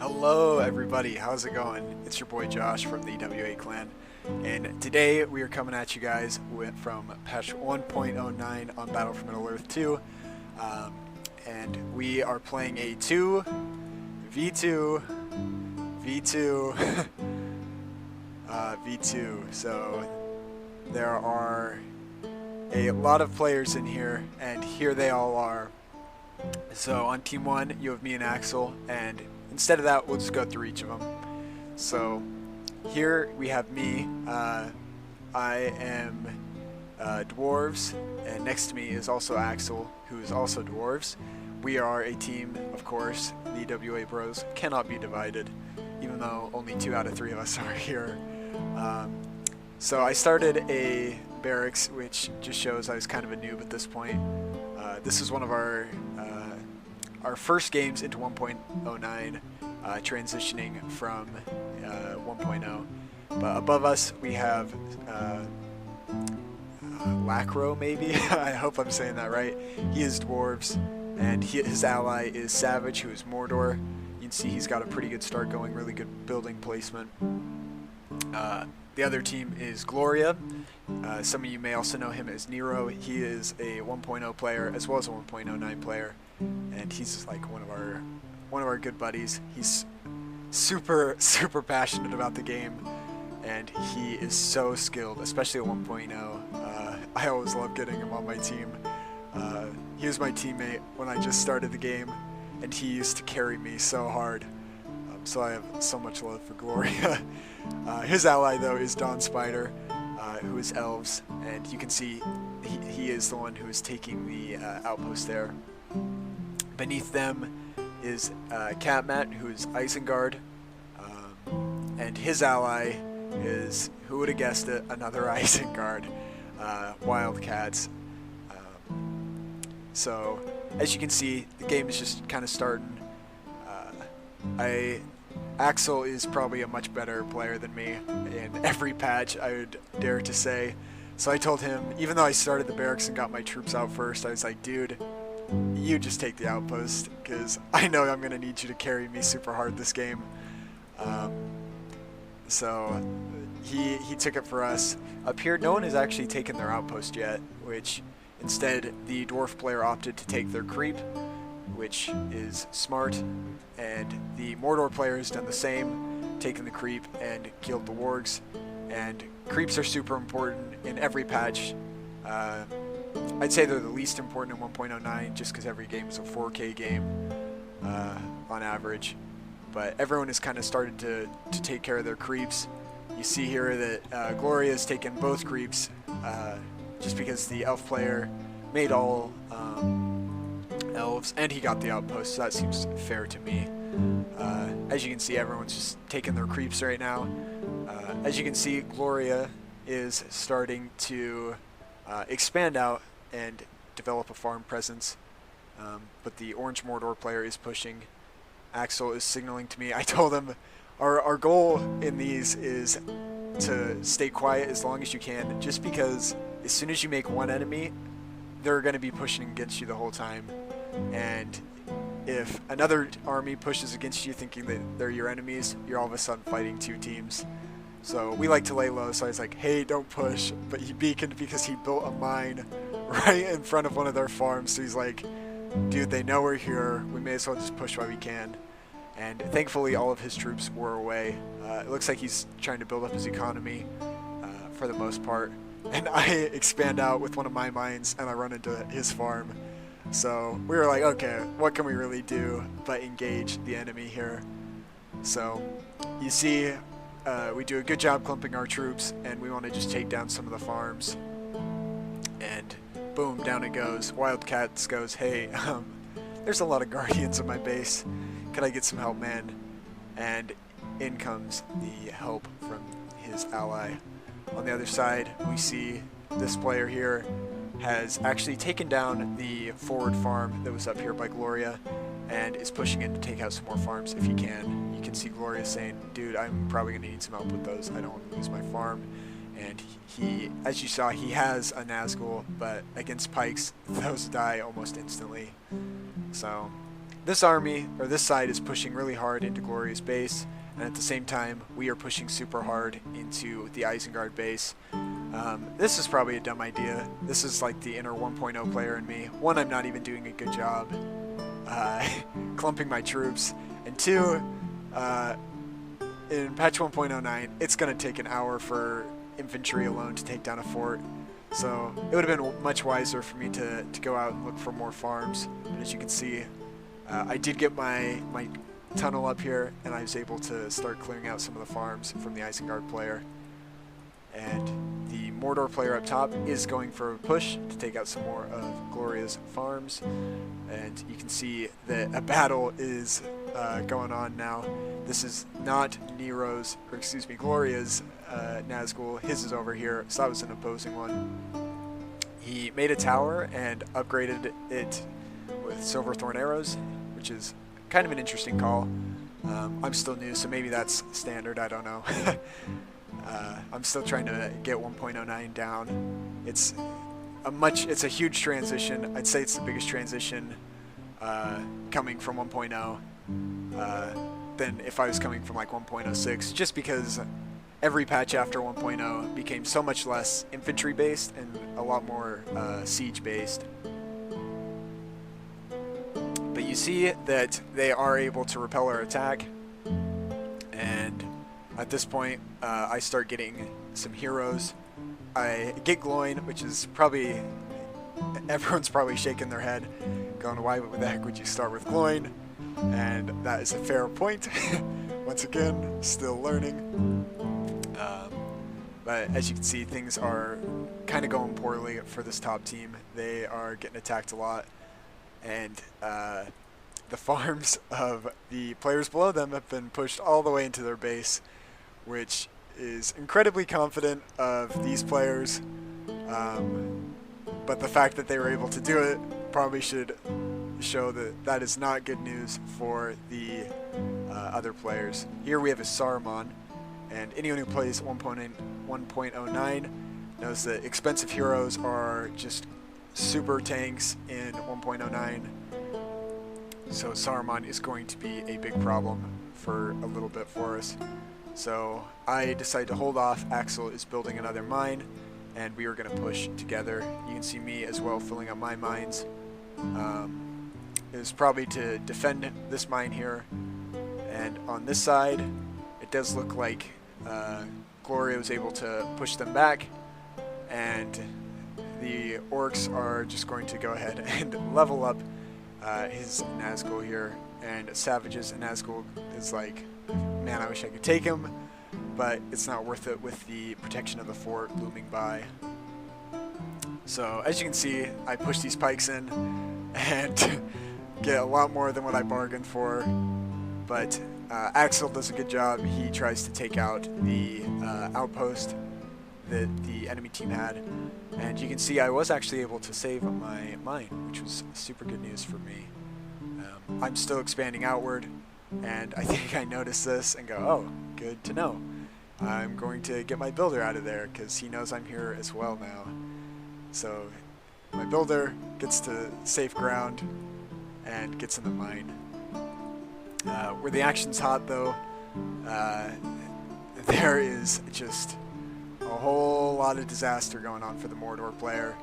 Hello everybody, how's it going? It's your boy Josh from the E.W.A clan, and today we are coming at you guys from patch 1.09 on Battle for Middle-earth 2, and we are playing a 2V2V2 V2. So there are a lot of players in here, and here they all are. So on team 1 you have me and Axel, and instead of that we'll just go through each of them. So here we have me. I am dwarves, and next to me is also Axel, who is also dwarves. We are a team, of course. The E.W.A bros cannot be divided, even though only 2 out of 3 of us are here. So I started a barracks, which just shows I was kind of a noob at this point. This is one of our first games into 1.09, transitioning from 1.0. But above us we have Lacro, maybe? I hope I'm saying that right. He is dwarves, and his ally is Savage, who is Mordor. You can see he's got a pretty good start going, really good building placement. The other team is Gloria. Some of you may also know him as Nero. He is a 1.0 player as well as a 1.09 player, and he's like one of our good buddies. He's super passionate about the game, and he is so skilled, especially at 1.0. I always love getting him on my team. He was my teammate when I just started the game, and he used to carry me so hard. So I have so much love for Gloria. His ally though is Dawn Spider, who is elves, and you can see he is the one who is taking the outpost there. Beneath them is Catmat, who is Isengard, and his ally is, who would have guessed it, another Isengard, Wildcats. So as you can see, the game is just kind of starting. Axel is probably a much better player than me in every patch, I would dare to say. So I told him, even though I started the barracks and got my troops out first, I was like, dude, you just take the outpost, because I know I'm going to need you to carry me super hard this game. So he took it for us. Up here, no one has actually taken their outpost yet, which instead the dwarf player opted to take their creep, which is smart, and the Mordor player has done the same, taken the creep and killed the wargs. And creeps are super important in every patch. I'd say they're the least important in 1.09 just because every game is a 4K game on average. But everyone has kind of started to take care of their creeps. You see here that Gloria has taken both creeps just because the elf player made all elves, and he got the outpost, so that seems fair to me. As you can see, everyone's just taking their creeps right now. As you can see, Gloria is starting to expand out and develop a farm presence, but the orange Mordor player is pushing. Axel is signaling to me. I told him our goal in these is to stay quiet as long as you can, just because as soon as you make one enemy, they're going to be pushing against you the whole time. And if another army pushes against you thinking that they're your enemies, you're all of a sudden fighting 2 teams. So we like to lay low, so I was like, hey, don't push. But he beaconed because he built a mine right in front of one of their farms. So he's like, dude, they know we're here. We may as well just push while we can. And thankfully all of his troops were away. It looks like he's trying to build up his economy for the most part. And I expand out with one of my mines, and I run into his farm. So we were like, okay, what can we really do but engage the enemy here? So you see, we do a good job clumping our troops, and we want to just take down some of the farms. And boom, down it goes. Wildcats goes, hey, there's a lot of guardians in my base. Can I get some help, man? And in comes the help from his ally. On the other side, we see this player here has actually taken down the forward farm that was up here by Gloria, and is pushing in to take out some more farms if he can. You can see Gloria saying, dude, I'm probably going to need some help with those. I don't want to lose my farm. And he, as you saw, he has a Nazgul, but against pikes, those die almost instantly. So this army, or this side, is pushing really hard into Gloria's base, and at the same time, we are pushing super hard into the Isengard base. This is probably a dumb idea. This is like the inner 1.0 player in me. One, I'm not even doing a good job clumping my troops, and two, in patch 1.09, it's going to take an hour for infantry alone to take down a fort. So it would have been much wiser for me to go out and look for more farms. And as you can see, I did get my tunnel up here, and I was able to start clearing out some of the farms from the Isengard player. And the Mordor player up top is going for a push to take out some more of Gloria's farms. And you can see that a battle is going on now. This is not Nero's, or excuse me, Gloria's Nazgul. His is over here, so that was an opposing one. He made a tower and upgraded it with Silverthorn arrows, which is kind of an interesting call. I'm still new, so maybe that's standard, I don't know. I'm still trying to get 1.09 down. It's a huge transition. I'd say it's the biggest transition coming from 1.0 than if I was coming from like 1.06, just because every patch after 1.0 became so much less infantry based and a lot more siege based. But you see that they are able to repel our attack, and at this point I start getting some heroes. I get Gloin, which is probably, everyone's probably shaking their head going, why the heck would you start with Gloin? And that is a fair point. Once again, still learning. But as you can see, things are kind of going poorly for this top team. They are getting attacked a lot, and the farms of the players below them have been pushed all the way into their base, which is incredibly confident of these players. But the fact that they were able to do it probably should show that that is not good news for the other players. Here we have a Saruman, and anyone who plays 1.09 knows that expensive heroes are just super tanks in 1.09. So Saruman is going to be a big problem for a little bit for us. So I decided to hold off. Axel is building another mine, and we are going to push together. You can see me as well filling up my mines. It was probably to defend this mine here, and on this side it does look like Gloria was able to push them back, and the orcs are just going to go ahead and level up his Nazgul here, and Savage's Nazgul is like, man, I wish I could take him, but it's not worth it with the protection of the fort looming by. So as you can see, I push these pikes in and get a lot more than what I bargained for, but Axel does a good job. He tries to take out the outpost that the enemy team had, and you can see I was actually able to save my mine, which was super good news for me. I'm still expanding outward, and I think I noticed this and go, oh, good to know. I'm going to get my builder out of there because he knows I'm here as well now. So my builder gets to safe ground and gets in the mine. Where the action's hot though, there is just a whole lot of disaster going on for the Mordor player.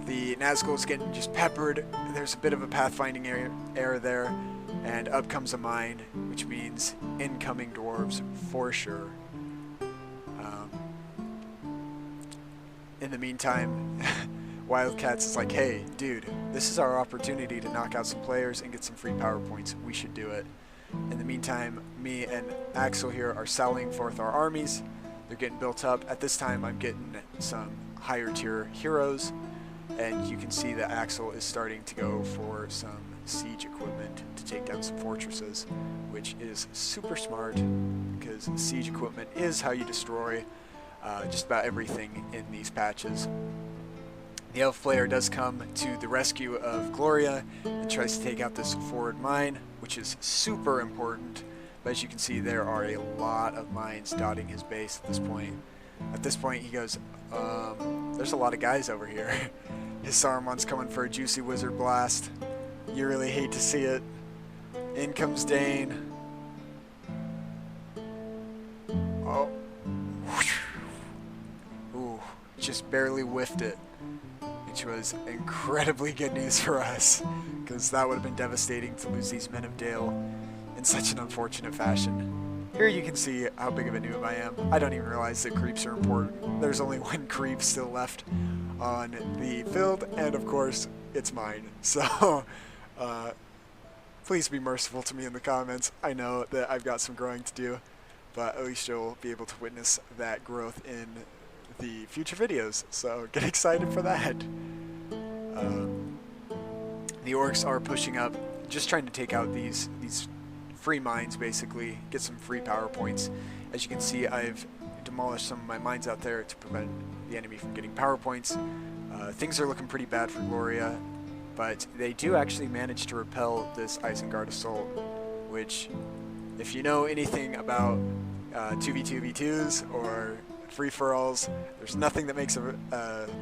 The Nazgul's getting just peppered. There's a bit of a pathfinding error there, and up comes a mine, which means incoming dwarves for sure. In the meantime, Wildcats is like, hey, dude, this is our opportunity to knock out some players and get some free power points. We should do it. In the meantime, me and Axel here are sallying forth our armies. They're getting built up. At this time, I'm getting some higher tier heroes, and you can see that Axel is starting to go for some siege equipment to take down some fortresses, which is super smart because siege equipment is how you destroy just about everything in these patches. The elf player does come to the rescue of Gloria and tries to take out this forward mine, which is super important. But as you can see, there are a lot of mines dotting his base at this point. At this point, he goes, there's a lot of guys over here. His Saruman's coming for a juicy wizard blast. You really hate to see it. In comes Dane. Oh. Ooh, just barely whiffed it. Which was incredibly good news for us, because that would have been devastating to lose these Men of Dale in such an unfortunate fashion. Here you can see how big of a noob I am. I don't even realize that creeps are important. There's only one creep still left on the field, and of course, it's mine. So, please be merciful to me in the comments. I know that I've got some growing to do, but at least you'll be able to witness that growth in the future videos, so get excited for that. The orcs are pushing up, just trying to take out these free mines, basically, get some free power points. As you can see, I've demolished some of my mines out there to prevent the enemy from getting power points. Things are looking pretty bad for Gloria, but they do actually manage to repel this Isengard assault, which, if you know anything about 2v2v2s or free-for-alls, there's nothing that makes a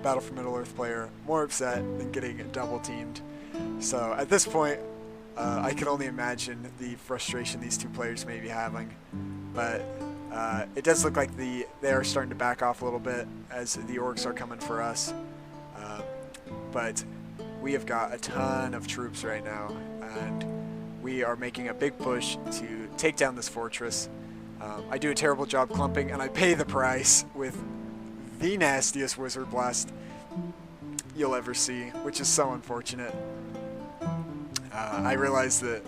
Battle for Middle-earth player more upset than getting double-teamed. So at this point, I can only imagine the frustration these two players may be having. But it does look like they are starting to back off a little bit as the orcs are coming for us. But we have got a ton of troops right now, and we are making a big push to take down this fortress. I do a terrible job clumping, and I pay the price with the nastiest Wizard Blast you'll ever see, which is so unfortunate. I realize that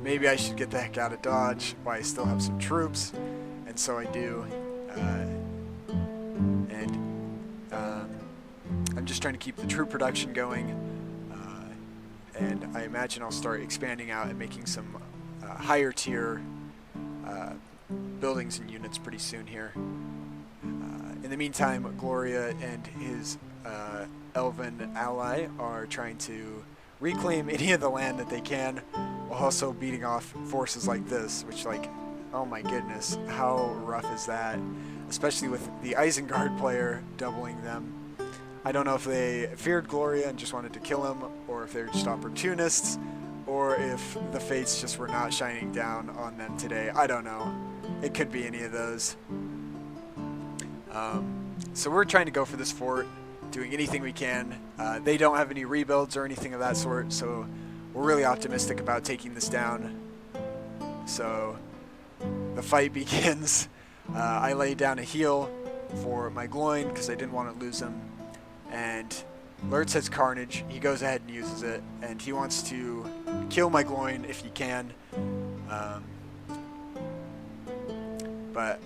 maybe I should get the heck out of Dodge while I still have some troops, and so I do. I'm just trying to keep the troop production going, and I imagine I'll start expanding out and making some higher tier buildings and units pretty soon here. In the meantime, Gloria and his elven ally are trying to reclaim any of the land that they can, while also beating off forces like this, which, like, oh my goodness, how rough is that? Especially with the Isengard player doubling them. I don't know if they feared Gloria and just wanted to kill him, or if they were just opportunists, or if the fates just were not shining down on them today. I don't know. It could be any of those. So we're trying to go for this fort, doing anything we can. They don't have any rebuilds or anything of that sort, so we're really optimistic about taking this down. So the fight begins. I lay down a heal for my Gloin because I didn't want to lose him. And Lurtz has Carnage. He goes ahead and uses it, and he wants to kill my Gloin if he can. But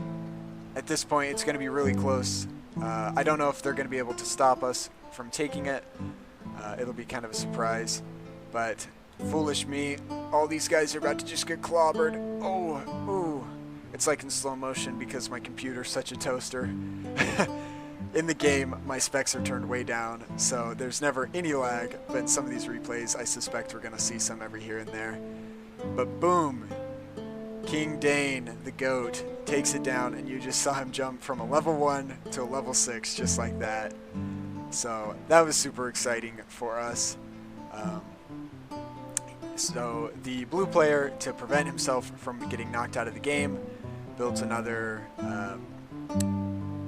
at this point, it's going to be really close. I don't know if they're going to be able to stop us from taking it. It'll be kind of a surprise. But foolish me, all these guys are about to just get clobbered. Oh, ooh. It's like in slow motion because my computer's such a toaster. In the game, my specs are turned way down, so there's never any lag, but in some of these replays, I suspect we're going to see some every here and there. But boom! King Dane, the GOAT, takes it down, and you just saw him jump from a level 1 to a level 6, just like that. So that was super exciting for us. So the blue player, to prevent himself from getting knocked out of the game, builds another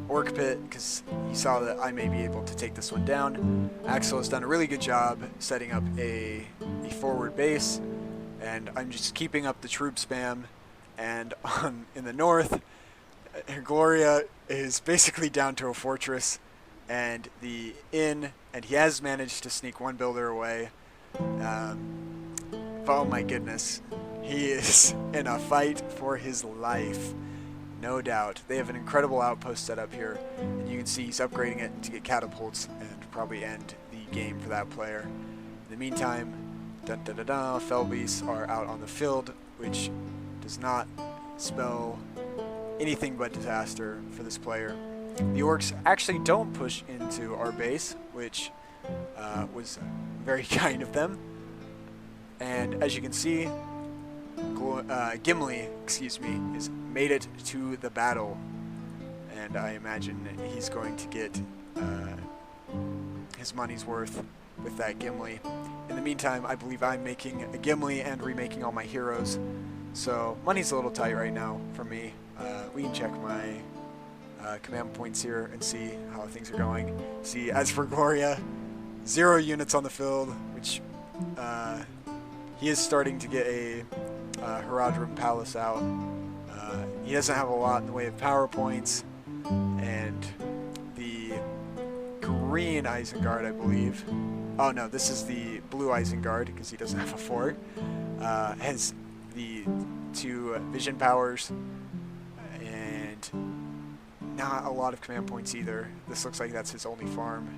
orc pit, because he saw that I may be able to take this one down. Axel has done a really good job setting up a forward base, and I'm just keeping up the troop spam. And in the north, Gloria is basically down to a fortress and the inn, and he has managed to sneak one builder away. Oh my goodness, he is in a fight for his life. No doubt. They have an incredible outpost set up here, and you can see he's upgrading it to get catapults and probably end the game for that player. In the meantime, Felbeasts are out on the field, which does not spell anything but disaster for this player. The orcs actually don't push into our base, which was very kind of them. And as you can see, Gimli, has made it to the battle, and I imagine he's going to get his money's worth with that Gimli. In the meantime, I believe I'm making a Gimli and remaking all my heroes. So money's a little tight right now for me. We can check my command points here and see how things are going. See, as for Gloria, 0 units on the field, which he is starting to get a Herodrum Palace out. He doesn't have a lot in the way of power points, and the green Isengard, I believe. Oh no, this is the blue Isengard because he doesn't have a fort. Has the 2 vision powers and not a lot of command points either. This looks like that's his only farm.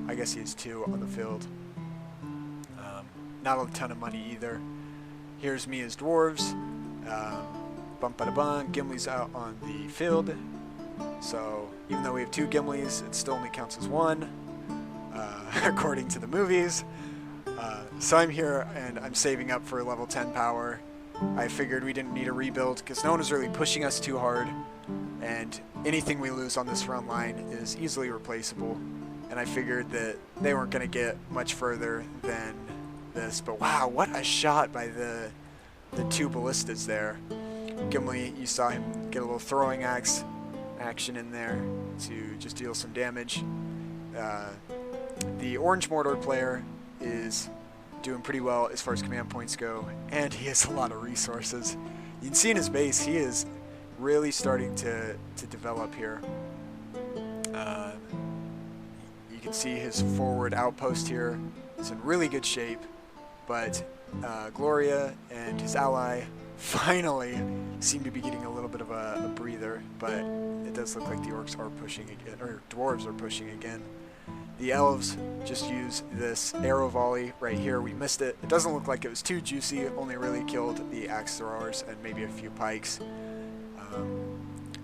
I guess he has 2 on the field. Not a ton of money either. Here's me as dwarves. Bump bada bum. Gimli's out on the field. So even though we have 2 Gimlis, it still only counts as 1, according to the movies. So I'm here and I'm saving up for level 10 power. I figured we didn't need a rebuild because no one was really pushing us too hard, and anything we lose on this front line is easily replaceable. And I figured that they weren't going to get much further than this. But wow, what a shot by the 2 ballistas there. Gimli, you saw him get a little throwing axe action in there to just deal some damage. The orange Mordor player is doing pretty well as far as command points go, and he has a lot of resources. You can see in his base, he is really starting to develop here. You can see his forward outpost here is in really good shape, but Gloria and his ally finally seem to be getting a little bit of a breather, but it does look like the orcs are pushing again, or dwarves are pushing again. The elves just use this arrow volley right here. We missed it. It doesn't look like it was too juicy. It only really killed the axe throwers and maybe a few pikes.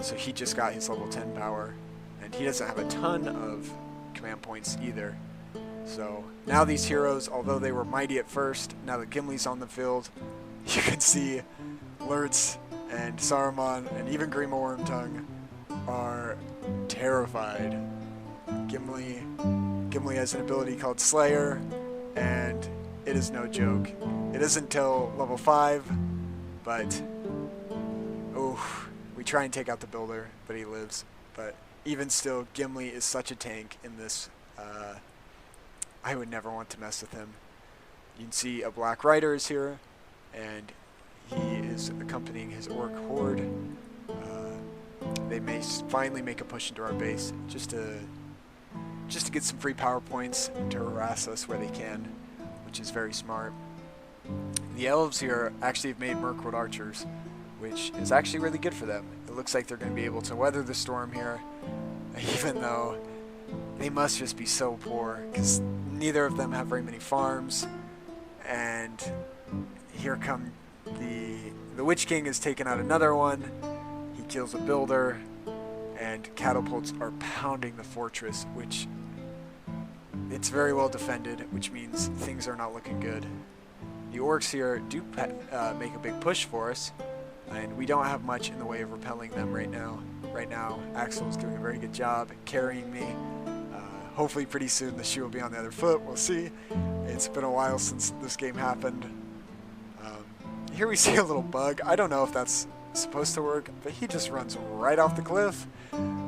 So he just got his level 10 power, and he doesn't have a ton of command points either. So now these heroes, although they were mighty at first, now that Gimli's on the field, you can see Lurtz and Saruman and even Grima Wormtongue are terrified. Gimli has an ability called Slayer, and it is no joke. It isn't until level 5, but we try and take out the builder, but he lives. But even still, Gimli is such a tank in this. I would never want to mess with him. You can see a Black Rider is here, and he is accompanying his orc horde. They may finally make a push into our base just to get some free power points and to harass us where they can, which is very smart. The elves here actually have made Mirkwood archers, which is actually really good for them. It looks like they're going to be able to weather the storm here, even though they must just be so poor, because neither of them have very many farms. And here come the Witch King has taken out another one. He kills a builder, and catapults are pounding the fortress, which it's very well defended, which means things are not looking good. The orcs here do make a big push for us, and we don't have much in the way of repelling them right now. Right now, Axel is doing a very good job carrying me. Hopefully pretty soon the shoe will be on the other foot. We'll see. It's been a while since this game happened. Here we see a little bug. I don't know if that's supposed to work, but he just runs right off the cliff,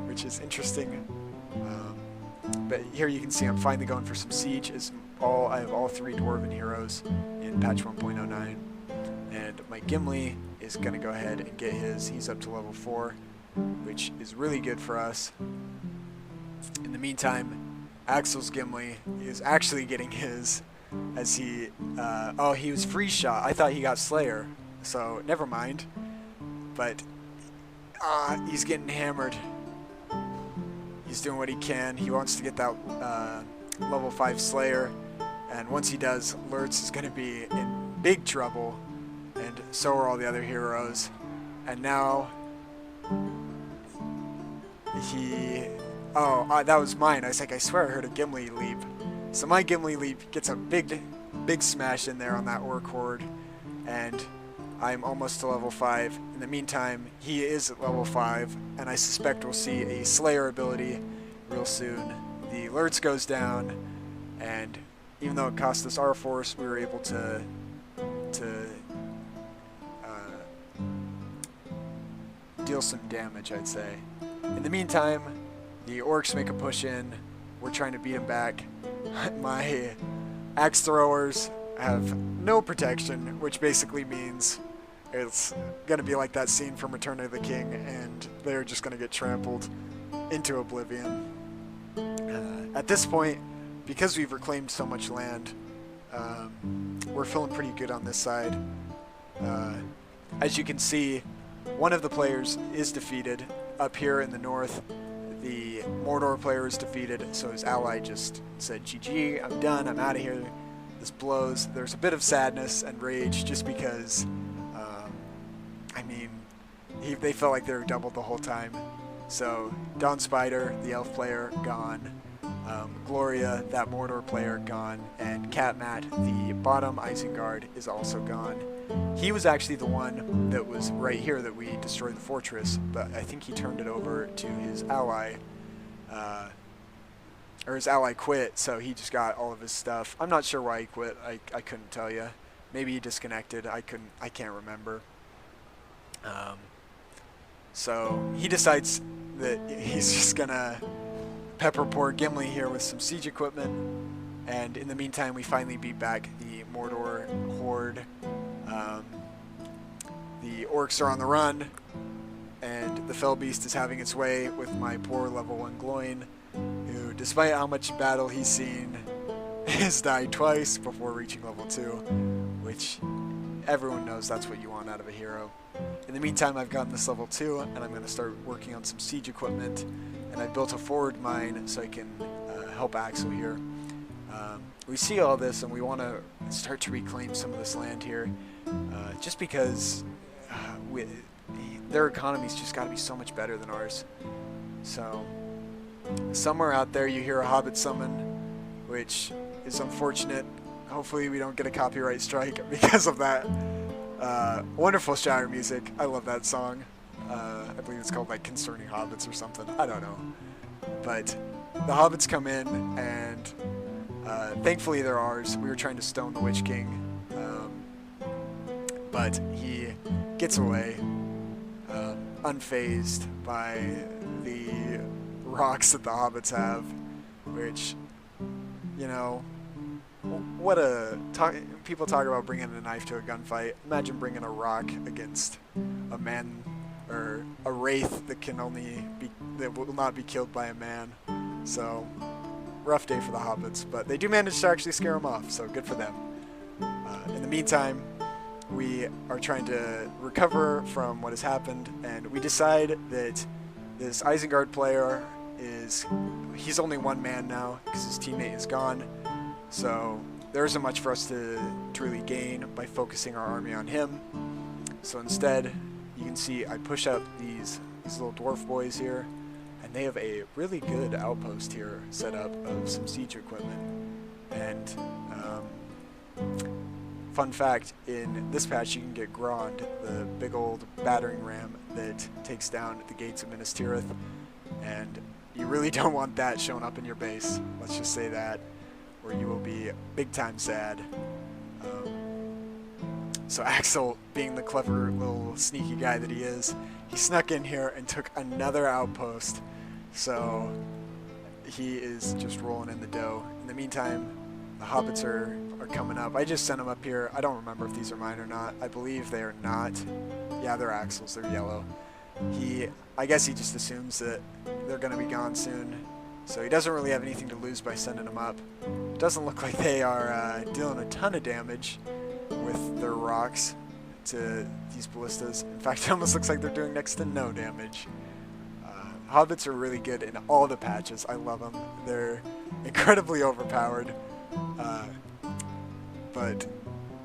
which is interesting. But here you can see I'm finally going for some siege. I have all 3 dwarven heroes in patch 1.09, and my Gimli is going to go ahead and get his. He's up to level 4, which is really good for us. In the meantime, Axel's Gimli is actually getting his, as he he was free shot. I thought he got Slayer, so never mind. But he's getting hammered. He's doing what he can. He wants to get that level 5 Slayer, and once he does, Lurtz is going to be in big trouble, and so are all the other heroes. And now that was mine. I was like, I swear I heard a Gimli leap. So my Gimli leap gets a big smash in there on that orc horde, and I'm almost to level 5. In the meantime, he is at level 5, and I suspect we'll see a Slayer ability real soon. The Lurtz goes down, and even though it cost us our force, we were able to deal some damage, I'd say. In the meantime, the orcs make a push in. We're trying to beat them back. My axe throwers have no protection, which basically means it's going to be like that scene from Return of the King, and they're just going to get trampled into oblivion. At this point, because we've reclaimed so much land, we're feeling pretty good on this side. As you can see, one of the players is defeated. Up here in the north, the Mordor player is defeated, so his ally just said, GG, I'm done, I'm out of here, this blows. There's a bit of sadness and rage just because, I mean, they felt like they were doubled the whole time. So, Dawn Spider, the elf player, gone. Gloria, that Mordor player, gone. And Catmat, the bottom Isengard, is also gone. He was actually the one that was right here that we destroyed the fortress, but I think he turned it over to his ally, or his ally quit, so he just got all of his stuff. I'm not sure why he quit. I couldn't tell you. Maybe he disconnected. I can't remember. So he decides that he's just gonna pepper poor Gimli here with some siege equipment, and in the meantime we finally beat back the Mordor horde. The orcs are on the run, and the Fell Beast is having its way with my poor level 1 Gloin, who, despite how much battle he's seen, has died twice before reaching level 2, which everyone knows that's what you want out of a hero. In the meantime, I've gotten this level 2, and I'm going to start working on some siege equipment, and I built a forward mine so I can help Axel here. We see all this, and we want to start to reclaim some of this land here, just because their economy's just got to be so much better than ours. So, somewhere out there you hear a Hobbit summon, which is unfortunate. Hopefully we don't get a copyright strike because of that. Wonderful Shire music. I love that song. I believe it's called like Concerning Hobbits or something. I don't know. But the Hobbits come in, and thankfully they're ours. We were trying to stone the Witch King, but he gets away unfazed by the rocks that the Hobbits have, which, you know, what a people talk about bringing a knife to a gunfight. Imagine bringing a rock against a man, or a wraith that will not be killed by a man. So, rough day for the Hobbits, but they do manage to actually scare them off, so good for them. In the meantime, we are trying to recover from what has happened, and we decide that this Isengard player he's only one man now because his teammate is gone. So there isn't much for us to really gain by focusing our army on him. So instead, you can see I push up these little dwarf boys here, and they have a really good outpost here set up of some siege equipment. And fun fact, in this patch you can get Grond, the big old battering ram that takes down the gates of Minas Tirith, and you really don't want that showing up in your base, let's just say that, or you will be big time sad. So Axel, being the clever little sneaky guy that he is, he snuck in here and took another outpost, so he is just rolling in the dough. In the meantime, the Hobbits are coming up. I just sent them up here. I don't remember if these are mine or not. I believe they are not. Yeah, they're Axel's. They're yellow. I guess he just assumes that they're going to be gone soon, so he doesn't really have anything to lose by sending them up. Doesn't look like they are dealing a ton of damage with their rocks to these ballistas. In fact, it almost looks like they're doing next to no damage. Hobbits are really good in all the patches. I love them. They're incredibly overpowered, but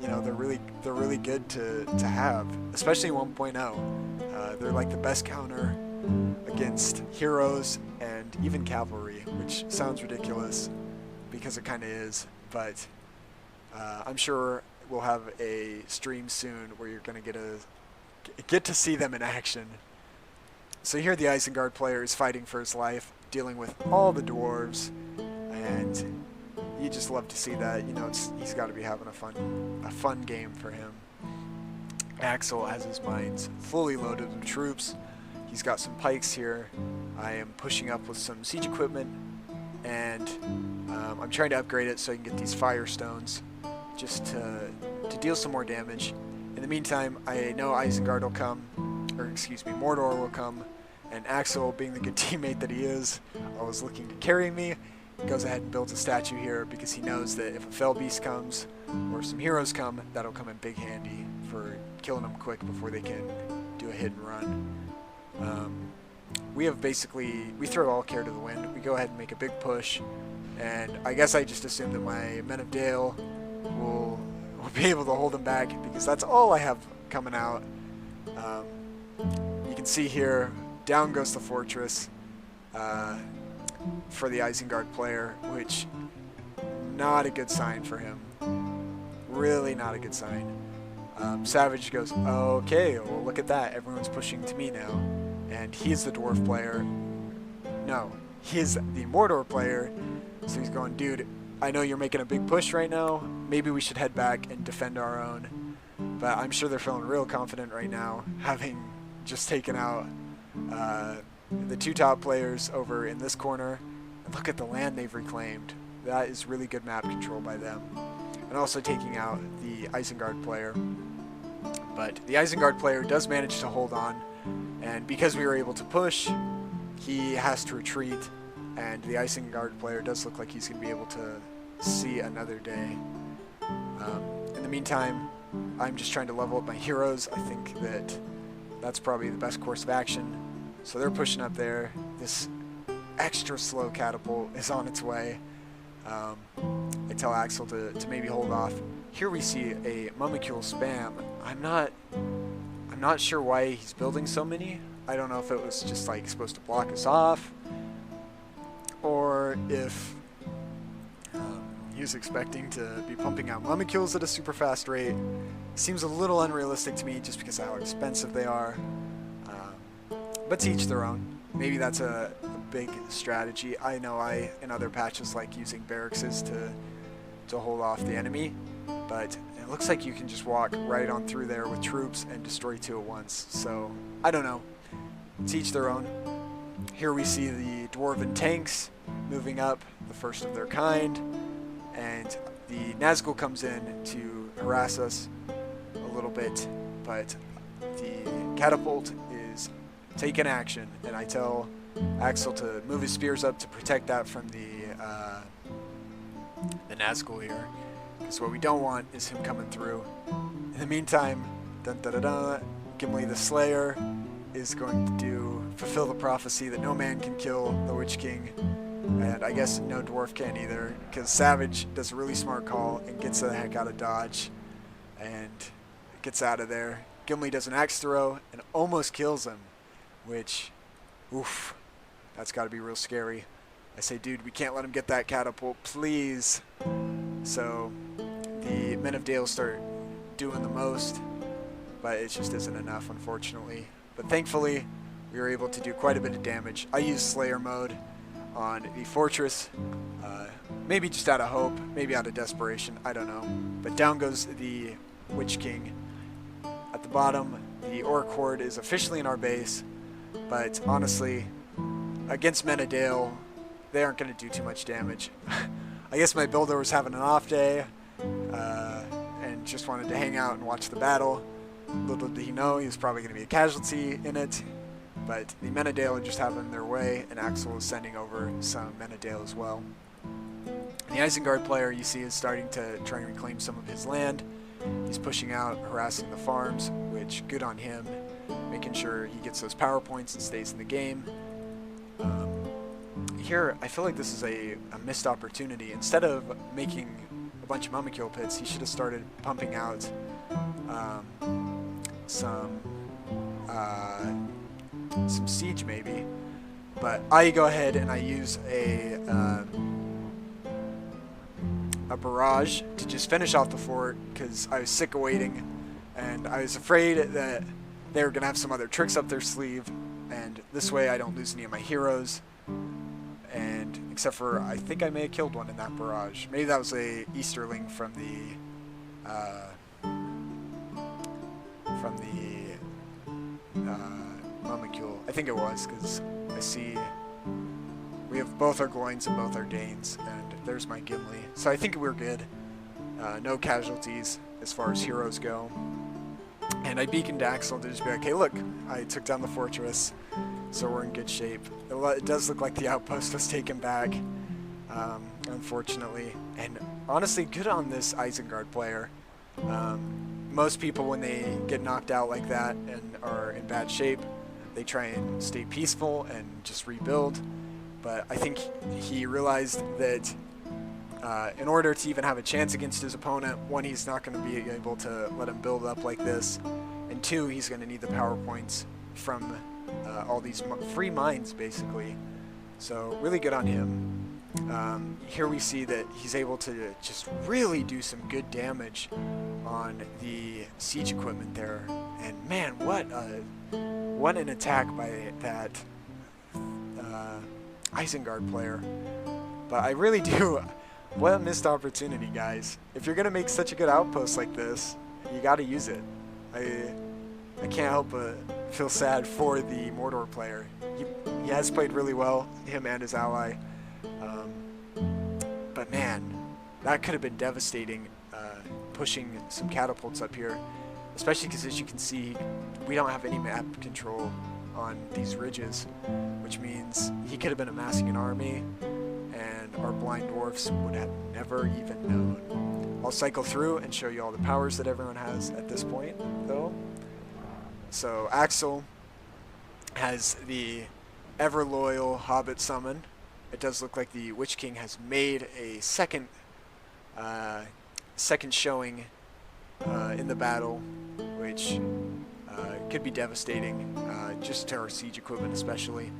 you know, they're really good to have, especially 1.0. They're like the best counter against heroes and even cavalry, which sounds ridiculous because it kind of is, but I'm sure we'll have a stream soon where you're going to get to see them in action. So here the Isengard player is fighting for his life, dealing with all the dwarves, and you just love to see that. You know, he's got to be having a fun game for him. Axel has his mines fully loaded with troops. He's got some pikes here. I am pushing up with some siege equipment, and I'm trying to upgrade it so I can get these firestones just to deal some more damage. In the meantime, I know Isengard will come, or excuse me, Mordor will come, and Axel, being the good teammate that he is, always looking to carry me, goes ahead and builds a statue here because he knows that if a fell beast comes or some heroes come, that'll come in big handy for killing them quick before they can do a hit and run. We throw all care to the wind. We go ahead and make a big push, and I guess I just assume that my Men of Dale will be able to hold them back because that's all I have coming out. You can see here, down goes the fortress for the Isengard player, which not a good sign for him. Really not a good sign. Savage goes, okay, well look at that, everyone's pushing to me now. And he's the dwarf player. No, he's the Mordor player. So he's going, dude, I know you're making a big push right now. Maybe we should head back and defend our own. But I'm sure they're feeling real confident right now, having just taken out the two top players over in this corner. And look at the land they've reclaimed. That is really good map control by them. And also taking out the Isengard player. But the Isengard player does manage to hold on. And because we were able to push, he has to retreat, and the Isengard player does look like he's going to be able to see another day. In the meantime, I'm just trying to level up my heroes. I think that that's probably the best course of action. So they're pushing up there. This extra slow catapult is on its way. I tell Axel to maybe hold off. Here we see a Mummicule spam. I'm not sure why he's building so many. I don't know if it was just like supposed to block us off, or if he was expecting to be pumping out Mummicules at a super fast rate. Seems a little unrealistic to me just because of how expensive they are. But to each their own. Maybe that's a big strategy. I know in other patches like using barracks to hold off the enemy, but it looks like you can just walk right on through there with troops and destroy two at once. So, I don't know. To each their own. Here we see the Dwarven tanks moving up, the first of their kind. And the Nazgul comes in to harass us a little bit. But the catapult is taking action. And I tell Axel to move his spears up to protect that from the Nazgul here. Because what we don't want is him coming through. In the meantime, Gimli the Slayer is going to fulfill the prophecy that no man can kill the Witch King. And I guess no dwarf can either, because Savage does a really smart call and gets the heck out of dodge and gets out of there. Gimli does an axe throw and almost kills him, which, oof, that's got to be real scary. I say, dude, we can't let him get that catapult, please. So the Men of Dale start doing the most, but it just isn't enough, unfortunately. But thankfully, we were able to do quite a bit of damage. I used Slayer mode on the fortress, maybe just out of hope, maybe out of desperation, I don't know. But down goes the Witch King. At the bottom, the Orc Horde is officially in our base, but honestly, against Men of Dale, they aren't going to do too much damage. I guess my builder was having an off day and just wanted to hang out and watch the battle. Little did he know he was probably going to be a casualty in it, but the Men of Dale are just having their way, and Axel is sending over some Men of Dale as well. The Isengard player, you see, is starting to try and reclaim some of his land. He's pushing out, harassing the farms, which good on him, making sure he gets those power points and stays in the game. Here, I feel like this is a missed opportunity. Instead of making a bunch of Mummicule pits, he should have started pumping out some siege maybe. But I go ahead and I use a barrage to just finish off the fort because I was sick of waiting, and I was afraid that they were gonna have some other tricks up their sleeve, and this way I don't lose any of my heroes. And and except for I think I may have killed one in that barrage. Maybe that was a Easterling from the Mumicule. I think it was, because I see we have both our Gloins and both our Danes, and there's my Gimli. So I think we're good. No casualties as far as heroes go. And I beaconed Axel to just be like, hey look, I took down the fortress, so we're in good shape. It does look like the outpost was taken back, unfortunately. And honestly, good on this Isengard player. Most people, when they get knocked out like that and are in bad shape, they try and stay peaceful and just rebuild. But I think he realized that in order to even have a chance against his opponent, one, he's not going to be able to let him build up like this, and two, he's going to need the power points from all these free mines, basically. So really good on him. Here we see that he's able to just really do some good damage on the siege equipment there. And man, what an attack by that Isengard player. But I really do... What a missed opportunity, guys. If you're going to make such a good outpost like this, you got to use it. I can't help but feel sad for the Mordor player. He has played really well, him and his ally. But man, that could have been devastating, pushing some catapults up here. Especially because, as you can see, we don't have any map control on these ridges, which means he could have been amassing an army, and our blind dwarfs would have never even known. I'll cycle through and show you all the powers that everyone has at this point, though. So Axel has the ever-loyal Hobbit summon. It does look like the Witch King has made a second showing in the battle, which could be devastating, just to our siege equipment especially.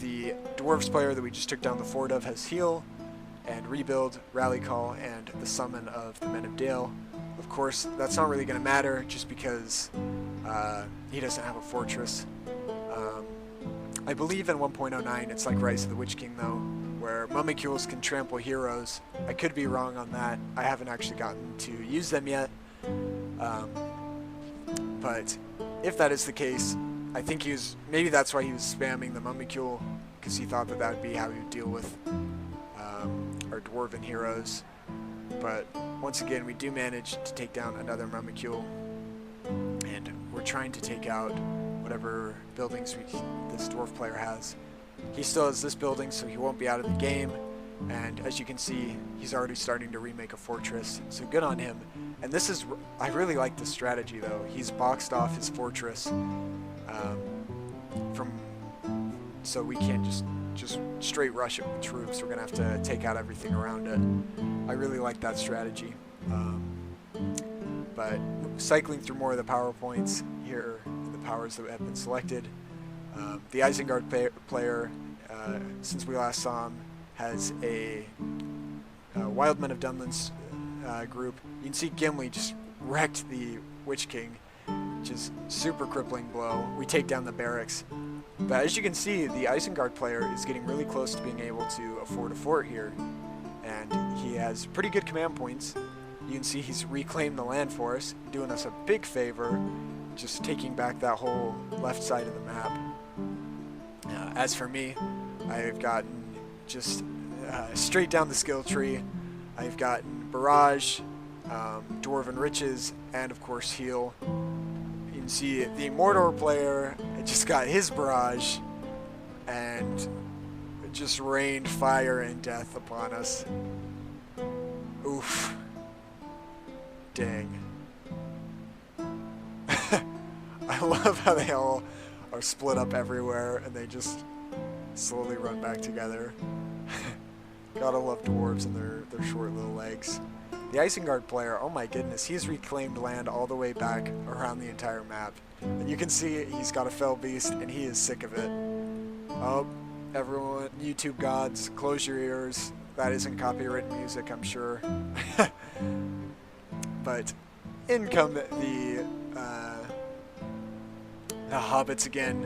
The Dwarves player that we just took down the fort of has Heal, and Rebuild, Rally Call, and the summon of the Men of Dale. Of course, that's not really going to matter just because he doesn't have a fortress. I believe in 1.09 it's like Rise of the Witch King though, where Mummicules can trample heroes. I could be wrong on that. I haven't actually gotten to use them yet. But if that is the case, I think maybe that's why he was spamming the Mummicule, because he thought that that would be how he would deal with our Dwarven heroes. But once again, we do manage to take down another Mummicule, and we're trying to take out whatever buildings this dwarf player has. He still has this building, so he won't be out of the game, and as you can see, he's already starting to remake a fortress, so good on him. And this is, I really like this strategy though. He's boxed off his fortress so we can't just straight rush it with troops. We're gonna have to take out everything around it. I really like that strategy. But cycling through more of the power points here, the powers that have been selected. The Isengard player, since we last saw him, has a Wildmen of Dunland's group. You can see Gimli just wrecked the Witch King, which is super crippling blow. We take down the barracks. But as you can see, the Isengard player is getting really close to being able to afford a fort here. And he has pretty good command points. You can see he's reclaimed the land for us, doing us a big favor, just taking back that whole left side of the map. As for me, I've gotten just straight down the skill tree. I've gotten Barrage, Dwarven Riches, and of course Heal. You can see the Mordor player just got his Barrage and just rained fire and death upon us. Oof. Dang. I love how they all are split up everywhere and they just slowly run back together. Gotta love dwarves and their short little legs. The Isengard player, oh my goodness, he's reclaimed land all the way back around the entire map. And you can see he's got a fell beast and he is sick of it. Oh, everyone, YouTube gods, close your ears. That isn't copyrighted music, I'm sure. But in come the hobbits again,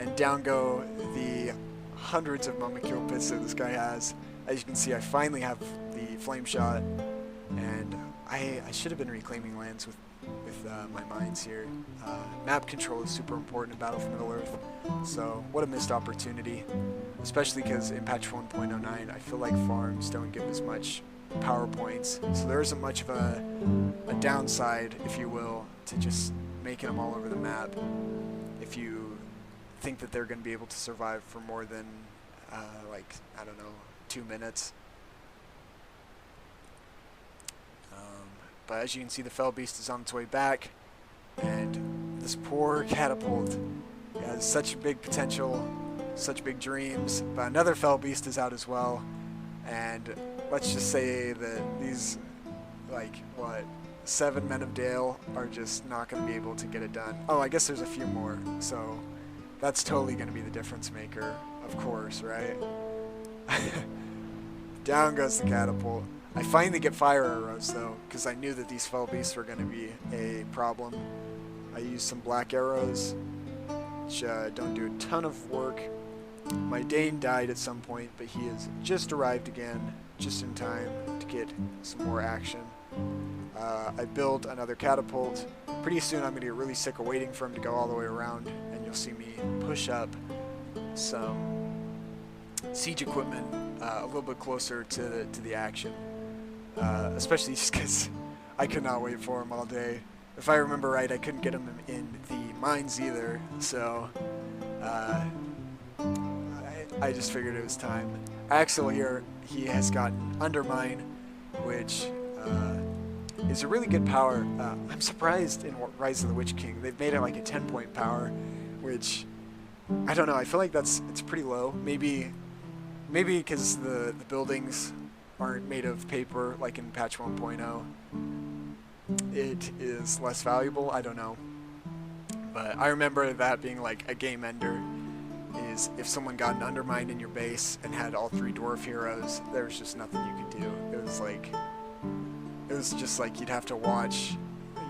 and down go the hundreds of Momokill pits that this guy has. As you can see, I finally have the flame shot, and I should have been reclaiming lands with my mines here. Map control is super important in Battle for Middle-earth, so what a missed opportunity, especially because in patch 1.09 I feel like farms don't give as much power points, so there isn't much of a downside, if you will, to just making them all over the map if you think that they're going to be able to survive for more than like, I don't know, 2 minutes. But as you can see, the Fell Beast is on its way back, and this poor catapult has such big potential, such big dreams, but another Fell Beast is out as well, and let's just say that these, like, what, 7 Men of Dale are just not going to be able to get it done. Oh, I guess there's a few more, so that's totally going to be the difference maker, of course, right? Down goes the catapult. I finally get fire arrows though, because I knew that these Fell Beasts were going to be a problem. I used some black arrows, which don't do a ton of work. My Dane died at some point, but he has just arrived again, just in time to get some more action. I built another catapult. Pretty soon I'm going to get really sick of waiting for him to go all the way around, and you'll see me push up some siege equipment a little bit closer to the action. Especially just because I could not wait for him all day. If I remember right, I couldn't get him in the mines either, so I just figured it was time. Axel here, he has gotten Undermine, which is a really good power. I'm surprised in Rise of the Witch King they've made it like a 10-point power, which I don't know. I feel like it's pretty low. Maybe because the buildings aren't made of paper like in patch 1.0, it is less valuable. I don't know, but I remember that being like a game ender, is if someone got an Undermine in your base and had all 3 dwarf heroes, there was just nothing you could do. It was just like you'd have to watch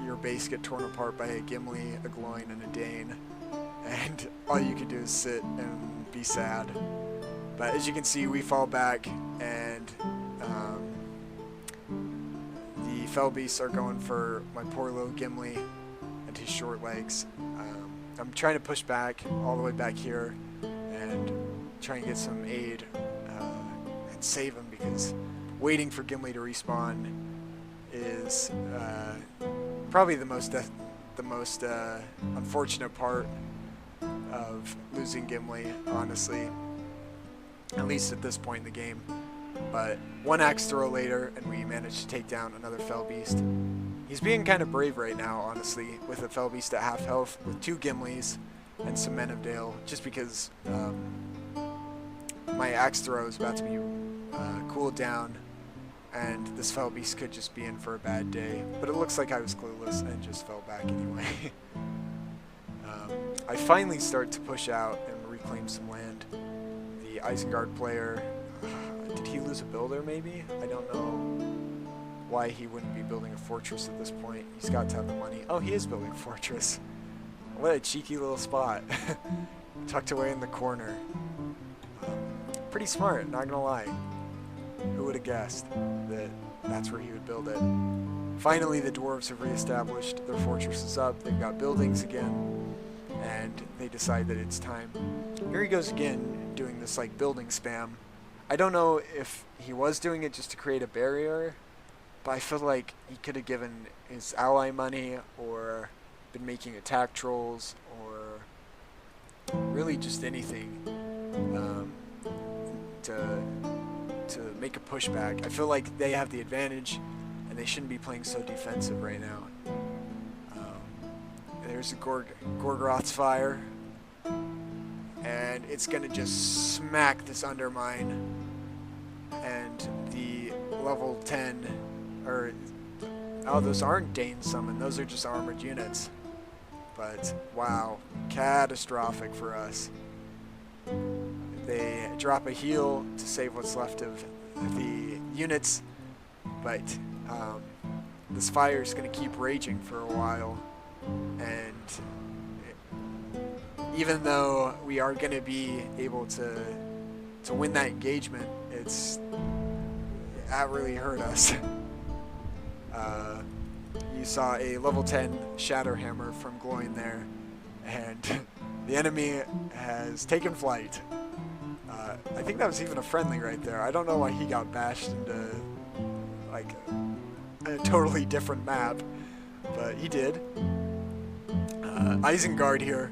your base get torn apart by a Gimli, a Gloin, and a Dane, and all you could do is sit and be sad. But as you can see, we fall back, and the Fell Beasts are going for my poor little Gimli and his short legs. I'm trying to push back all the way back here and try and get some aid and save him, because waiting for Gimli to respawn is probably the most unfortunate part of losing Gimli, honestly. At least at this point in the game. But one axe throw later, and we managed to take down another Fell Beast. He's being kind of brave right now, honestly, with a Fell Beast at half health, with 2 Gimlis and some Men of Dale, just because my axe throw is about to be cooled down, and this Fell Beast could just be in for a bad day. But it looks like I was clueless and just fell back anyway. I finally start to push out and reclaim some land. Isengard player, did he lose a builder maybe? I don't know why he wouldn't be building a fortress at this point. He's got to have the money. Oh, he is building a fortress. What a cheeky little spot. Tucked away in the corner. Pretty smart, not gonna lie. Who would have guessed that that's where he would build it? Finally, the dwarves have reestablished their fortresses up. They've got buildings again, and they decide that it's time. Here he goes again, doing this like building spam. I don't know if he was doing it just to create a barrier, but I feel like he could have given his ally money, or been making attack trolls, or really just anything to make a pushback. I feel like they have the advantage, and they shouldn't be playing so defensive right now. There's a Gorgoroth's fire, and it's gonna just smack this Undermine, and the level 10, or oh, those aren't Dane summon, those are just armored units. But wow, catastrophic for us. They drop a heal to save what's left of the units, but this fire is going to keep raging for a while, and even though we are going to be able to to win that engagement, that really hurt us. You saw a level 10 Shatter Hammer from Gloin there, and the enemy has taken flight. I think that was even a friendly right there. I don't know why he got bashed into like a totally different map, but he did. Isengard here,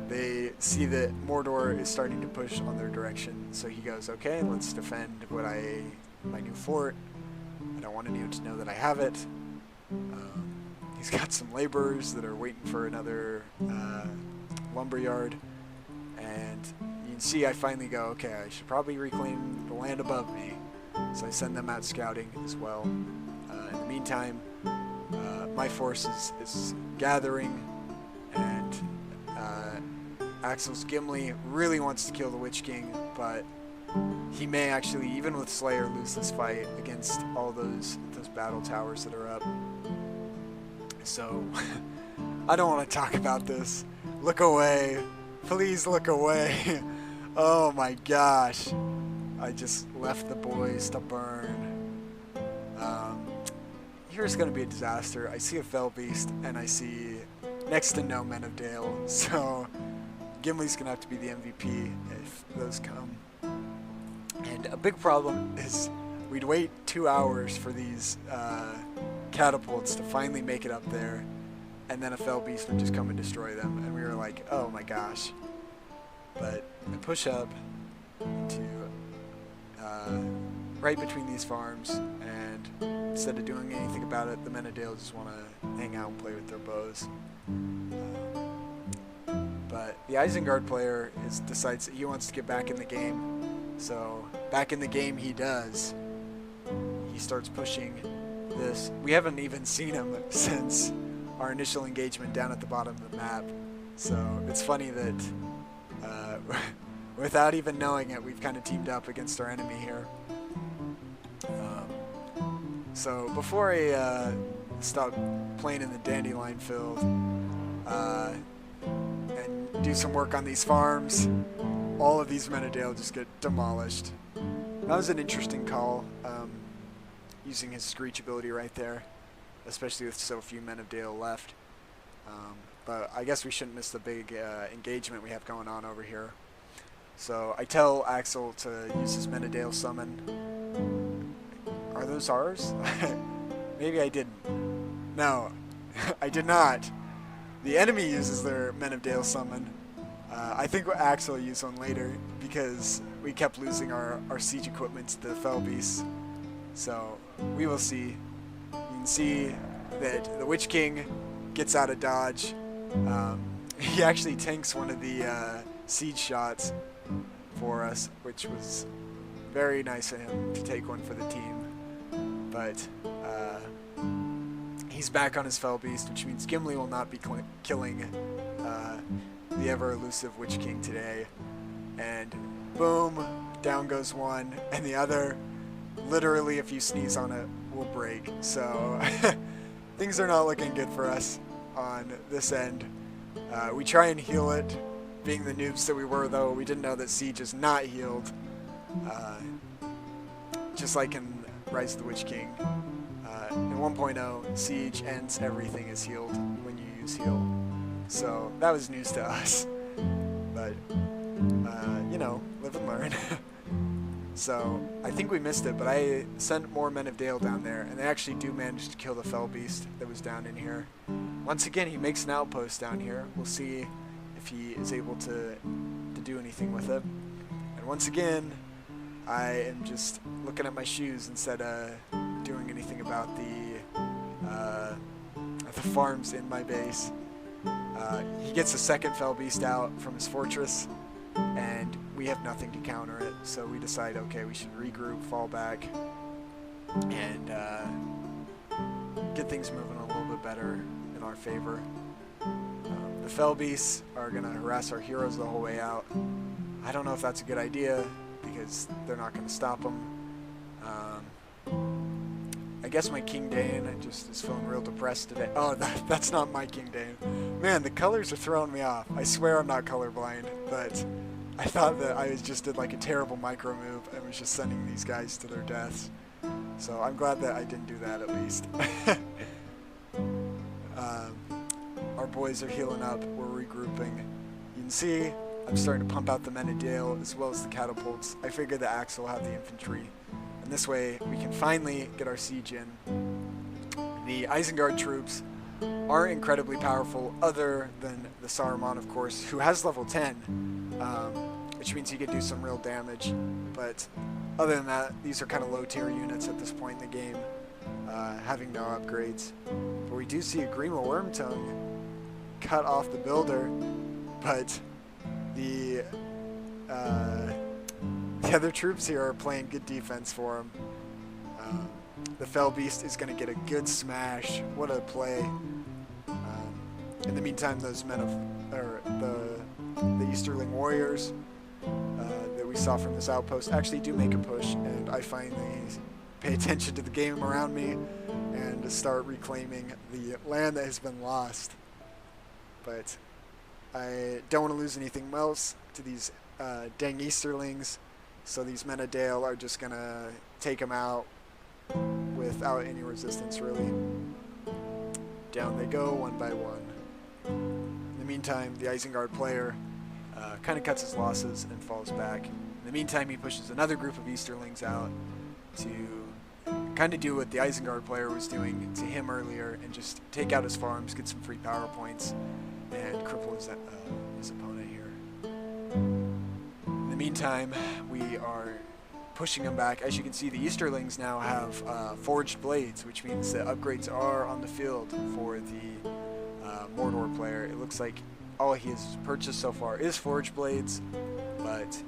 they see that Mordor is starting to push on their direction, so he goes, okay, let's defend my new fort. I don't want anyone to know that I have it. He's got some laborers that are waiting for another lumberyard, and you can see I finally go, okay, I should probably reclaim the land above me, so I send them out scouting as well. In the meantime, my force is gathering, and Axel's Gimli really wants to kill the Witch King, but he may actually, even with Slayer, lose this fight against all those battle towers that are up. So, I don't want to talk about this. Look away. Please look away. Oh my gosh. I just left the boys to burn. Here's going to be a disaster. I see a Fell Beast, and I see next to no Men of Dale. So, Gimli's going to have to be the MVP if those come. And a big problem is we'd wait 2 hours for these catapults to finally make it up there, and then a Fell Beast would just come and destroy them, and we were like, oh my gosh. But I push up to right between these farms, and instead of doing anything about it, the Men of Dale just want to hang out and play with their bows. But the Isengard player decides that he wants to get back in the game, so back in the game he does. He starts pushing this. We haven't even seen him since our initial engagement down at the bottom of the map, so it's funny that without even knowing it, we've kind of teamed up against our enemy here. So before I stop playing in the Dandelion field and do some work on these farms, all of these Men of Dale just get demolished. That was an interesting call, using his Screech ability right there, especially with so few Men of Dale left. But I guess we shouldn't miss the big engagement we have going on over here. So I tell Axel to use his Men of Dale summon. Are those ours? Maybe I didn't. No, I did not. The enemy uses their Men of Dale summon. I think Axel will use one later because we kept losing our siege equipment to the Fell Beasts. So we will see. You can see that the Witch King gets out of dodge. He actually tanks one of the siege shots for us, which was very nice of him to take one for the team. But he's back on his Fell Beast, which means Gimli will not be killing the ever-elusive Witch King today. And boom, down goes one, and the other, literally if you sneeze on it, will break. So things are not looking good for us on this end. We try and heal it. Being the noobs that we were, though, we didn't know that Siege is not healed. Just like in Rise of the Witch King. In 1.0, Siege ends everything is healed when you use heal. So that was news to us. But, you know, live and learn. So I think we missed it, but I sent more Men of Dale down there, and they actually do manage to kill the Fell Beast that was down in here. Once again, he makes an outpost down here. We'll see if he is able to do anything with it. And once again, I am just looking at my shoes instead of doing anything about the farms in my base. He gets a second Fell Beast out from his fortress, and we have nothing to counter it, so we decide, okay, we should regroup, fall back, and get things moving a little bit better in our favor. The Fell Beasts are going to harass our heroes the whole way out. I don't know if that's a good idea, because they're not going to stop them. I guess my King Dane just is feeling real depressed today. Oh, that's not my King Dane. Man, the colors are throwing me off. I swear I'm not colorblind, but I thought that I just did like a terrible micro move and was just sending these guys to their deaths. So I'm glad that I didn't do that at least. Our boys are healing up. We're regrouping. You can see I'm starting to pump out the Menadale as well as the catapults. I figured the axe will have the infantry. And this way we can finally get our siege in. The Isengard troops aren't incredibly powerful other than the Saruman, of course, who has level 10, which means he could do some real damage. But other than that, these are kind of low tier units at this point in the game, having no upgrades. But we do see a Grima Wormtongue cut off the builder, but the other troops here are playing good defense for him. The Fell Beast is going to get a good smash. What a play. In the meantime, those men of, or the Easterling warriors that we saw from this outpost actually do make a push, and I finally pay attention to the game around me and start reclaiming the land that has been lost. But I don't want to lose anything else to these dang Easterlings, so these Menadale are just going to take them out without any resistance, really. Down they go, one by one. In the meantime, the Isengard player kind of cuts his losses and falls back. In the meantime, he pushes another group of Easterlings out to kind of do what the Isengard player was doing to him earlier and just take out his farms, get some free power points, and cripple his opponent here. In the meantime, we are pushing them back. As you can see, the Easterlings now have forged blades, which means that upgrades are on the field for the Mordor player. It looks like all he has purchased so far is forged blades, but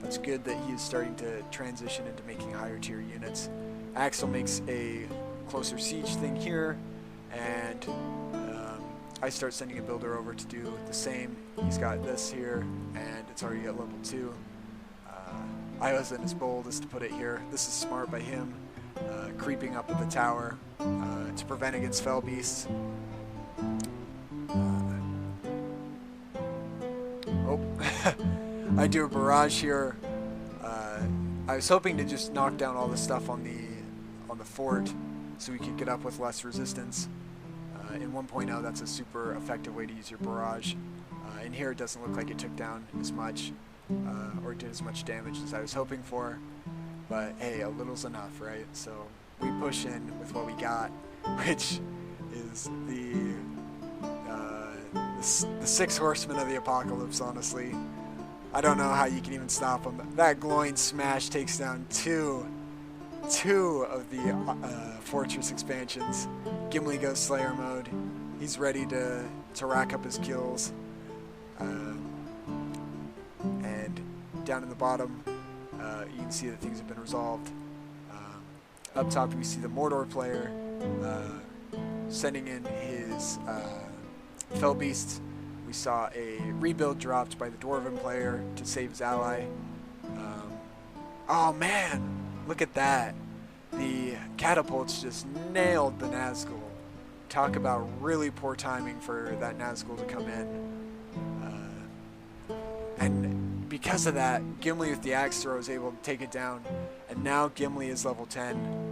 it's good that he is starting to transition into making higher tier units. Axel makes a closer siege thing here, and I start sending a builder over to do the same. He's got this here, and it's already at level 2. I wasn't as bold as to put it here. This is smart by him, creeping up at the tower to prevent against Fell Beasts. I do a barrage here. I was hoping to just knock down all the stuff on the fort so we could get up with less resistance. In 1.0, that's a super effective way to use your barrage. In here, it doesn't look like it took down as much or did as much damage as I was hoping for. But hey, a little's enough, right? So we push in with what we got, which is the 6 horsemen of the apocalypse, honestly. I don't know how you can even stop them. That glowing smash takes down two of the fortress expansions. Gimli goes Slayer mode. He's ready to rack up his kills. And down in the bottom, you can see that things have been resolved. Up top, we see the Mordor player sending in his Fell Beasts. We saw a rebuild dropped by the Dwarven player to save his ally. Oh man, look at that. The catapults just nailed the Nazgul. Talk about really poor timing for that Nazgul to come in. And because of that, Gimli with the axe throw is able to take it down. And now Gimli is level 10.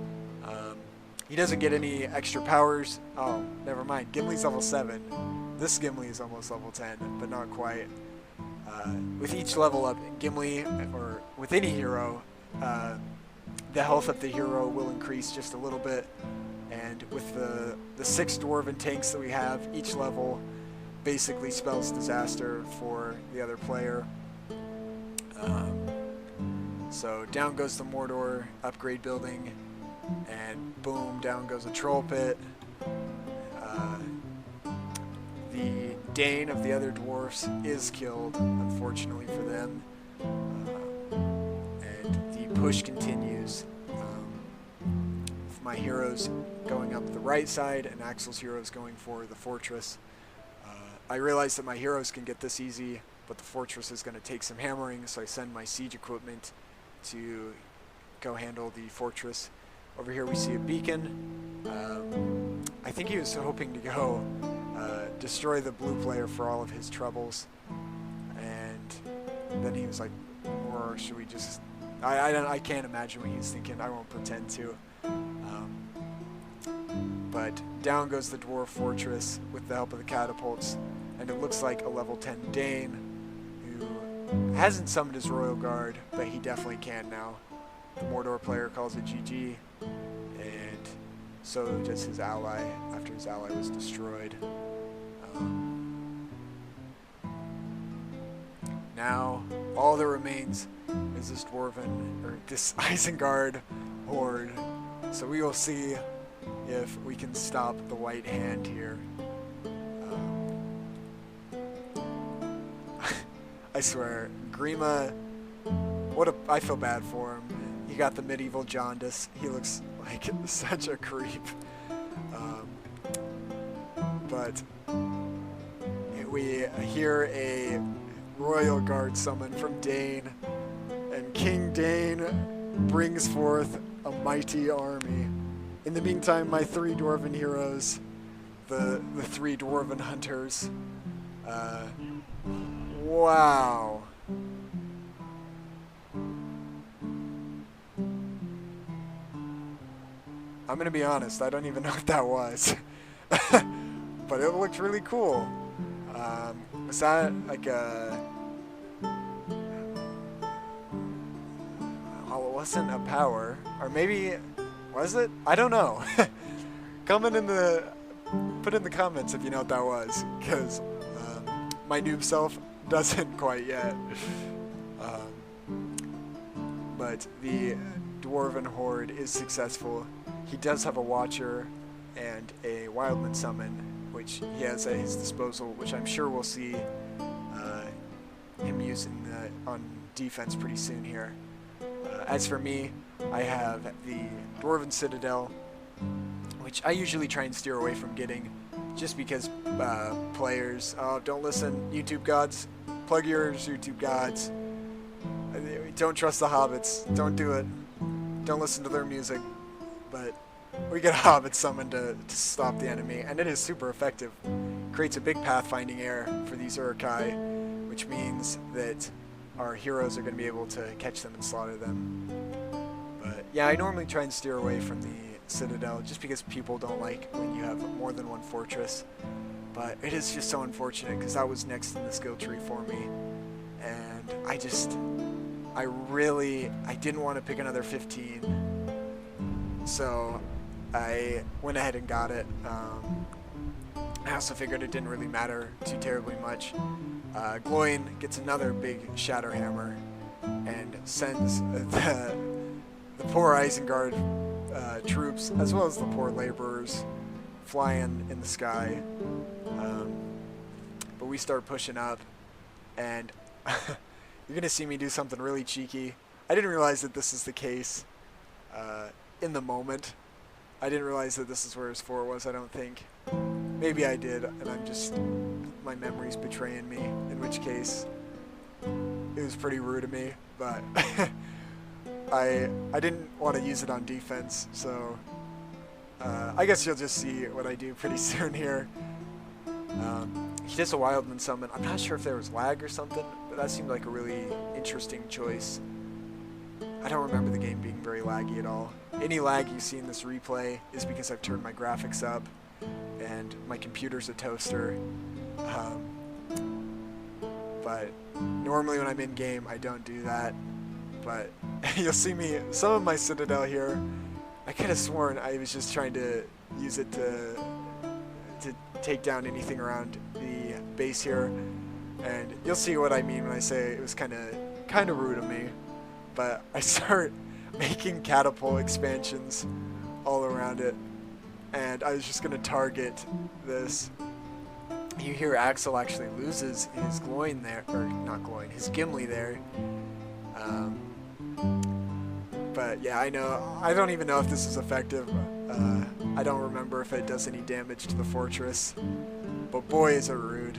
He doesn't get any extra powers. Oh, never mind. Gimli's level 7. This Gimli is almost level 10, but not quite. With each level up, Gimli, or with any hero, the health of the hero will increase just a little bit. And with the 6 Dwarven tanks that we have, each level basically spells disaster for the other player. So down goes the Mordor upgrade building, and boom, down goes a troll pit. The Dane of the other dwarfs is killed, unfortunately for them. And the push continues. With my heroes going up the right side and Axel's heroes going for the fortress. I realize that my heroes can get this easy, but the fortress is going to take some hammering, so I send my siege equipment to go handle the fortress. Over here we see a beacon. I think he was hoping to go destroy the blue player for all of his troubles. And then he was like, or should we just... I can't imagine what he was thinking. I won't pretend to. But down goes the dwarf fortress with the help of the catapults, and it looks like a level 10 Dane who hasn't summoned his royal guard, but he definitely can now. The Mordor player calls it GG, and so does his ally after his ally was destroyed. Now all that remains is this dwarven, or this Isengard horde. So we will see if we can stop the white hand here. I swear, Grima, I feel bad for him. He got the medieval jaundice. He looks like such a creep. But we hear a royal guard summon from Dane, and King Dane brings forth a mighty army. In the meantime, my 3 dwarven heroes, the 3 dwarven hunters, wow. I'm gonna be honest, I don't even know what that was. But it looked really cool. Was that like a... Well, it wasn't a power. Or maybe... Was it? I don't know. Put in the comments if you know what that was, because my noob self doesn't quite yet. But the dwarven horde is successful. He does have a watcher and a wildman summon, which he has at his disposal, which I'm sure we'll see him using on defense pretty soon here. As for me, I have the Dwarven Citadel, which I usually try and steer away from getting, just because players, don't listen, YouTube gods, plug yours, YouTube gods, don't trust the hobbits, don't do it, don't listen to their music, but we get a hobbit summoned to stop the enemy, and it is super effective. Creates a big pathfinding error for these Uruk-hai, which means that our heroes are going to be able to catch them and slaughter them. But yeah, I normally try and steer away from the Citadel just because people don't like when you have more than one fortress. But it is just so unfortunate because that was next in the skill tree for me. And I didn't want to pick another 15. So I went ahead and got it. I also figured it didn't really matter too terribly much. Gloin gets another big shatter hammer and sends the poor Isengard troops, as well as the poor laborers, flying in the sky. But we start pushing up, and you're going to see me do something really cheeky. I didn't realize that this is the case in the moment. I didn't realize that this is where his 4 was, I don't think. Maybe I did, and my memory's betraying me, in which case it was pretty rude of me, but I didn't want to use it on defense, so I guess you'll just see what I do pretty soon here. He does a Wildman summon. I'm not sure if there was lag or something, but that seemed like a really interesting choice. I don't remember the game being very laggy at all. Any lag you see in this replay is because I've turned my graphics up and my computer's a toaster. But normally when I'm in game I don't do that. But you'll see me, some of my Citadel here, I could have sworn I was just trying to use it to take down anything around the base here. And you'll see what I mean when I say it was kind of rude of me. But I start making catapult expansions all around it, and I was just going to target this. You hear Axel actually loses his Gloin there, or not Gloin, his Gimli there. But yeah, I don't even know if this is effective. I don't remember if it does any damage to the fortress, but boy is it rude.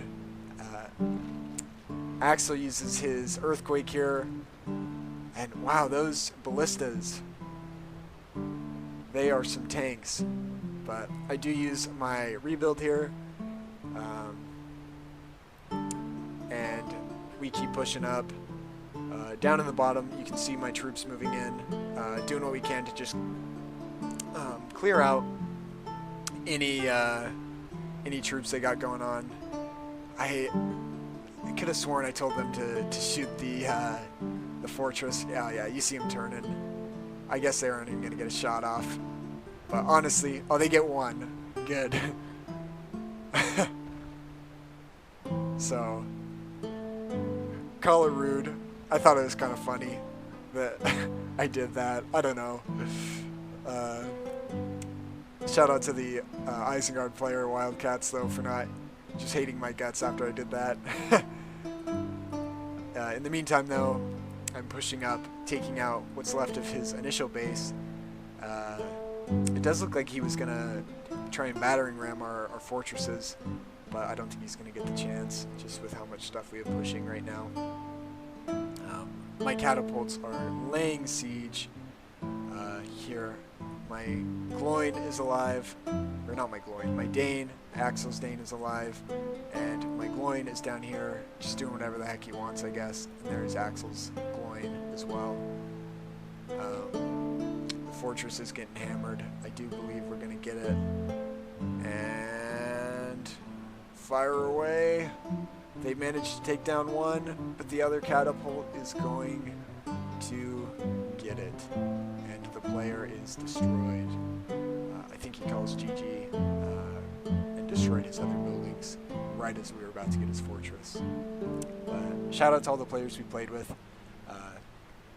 Axel uses his Earthquake here. And wow, those ballistas, they are some tanks. But I do use my rebuild here, And we keep pushing up. Down in the bottom, you can see my troops moving in, doing what we can to just clear out any troops they got going on. I could have sworn I told them to shoot the fortress. Yeah, you see them turning. I guess they aren't even gonna get a shot off. But honestly, oh, they get one. Good. So, call it rude. I thought it was kind of funny that I did that. I don't know. Shout out to the Isengard player, Wildcats, though, for not just hating my guts after I did that. In the meantime, though, I'm pushing up, taking out what's left of his initial base. It does look like he was going to try and battering ram our fortresses, but I don't think he's going to get the chance, just with how much stuff we have pushing right now. My catapults are laying siege here. My Gloin is alive, or not my Gloin, my Dane, Axel's Dane is alive, and my Gloin is down here just doing whatever the heck he wants, I guess. And there's Axel's Gloin as well. The fortress is getting hammered. I do believe we're going to get it. And fire away. They managed to take down one, but the other catapult is going to get it. And the player is destroyed. I think he calls GG and destroyed his other buildings right as we were about to get his fortress. Shout out to all the players we played with.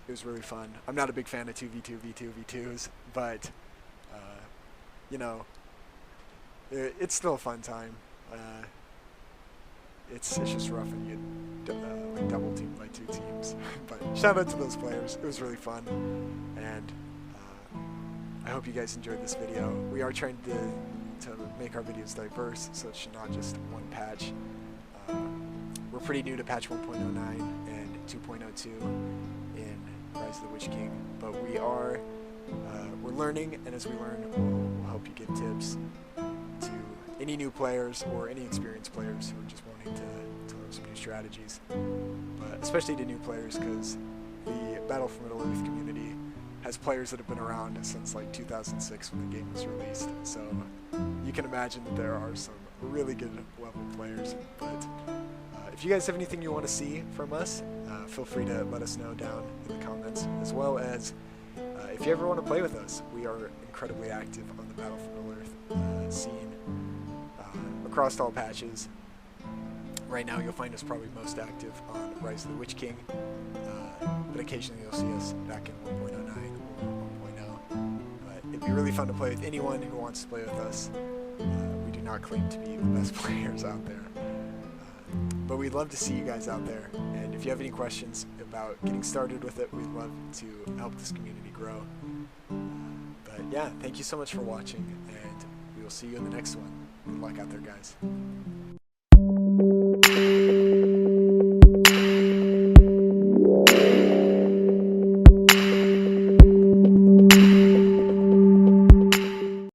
It was really fun. I'm not a big fan of 2v2v2v2s, but you know, it's still a fun time. It's just rough when you get like double teamed by two teams. But shout out to those players. It was really fun, and I hope you guys enjoyed this video. We are trying to make our videos diverse, so it should not just one patch. We're pretty new to patch 1.09 and 2.02 in Rise of the Witch King, but we're learning, and as we learn, we'll help you give tips to any new players or any experienced players who are just wanting to learn some new strategies. But especially to new players, because the Battle for Middle-earth community has players that have been around since like 2006 when the game was released. So you can imagine that there are some really good level players. But if you guys have anything you want to see from us, feel free to let us know down in the comments, as well as if you ever want to play with us. We are incredibly active on the Battle for Middle-earth scene across all patches. Right now you'll find us probably most active on Rise of the Witch King, but occasionally you'll see us back in 1.09 or 1.0. But it'd be really fun to play with anyone who wants to play with us. We do not claim to be the best players out there, but we'd love to see you guys out there. And if you have any questions about getting started with it, we'd love to help this community grow. But yeah, thank you so much for watching, and we will see you in the next one. Good luck out there, guys.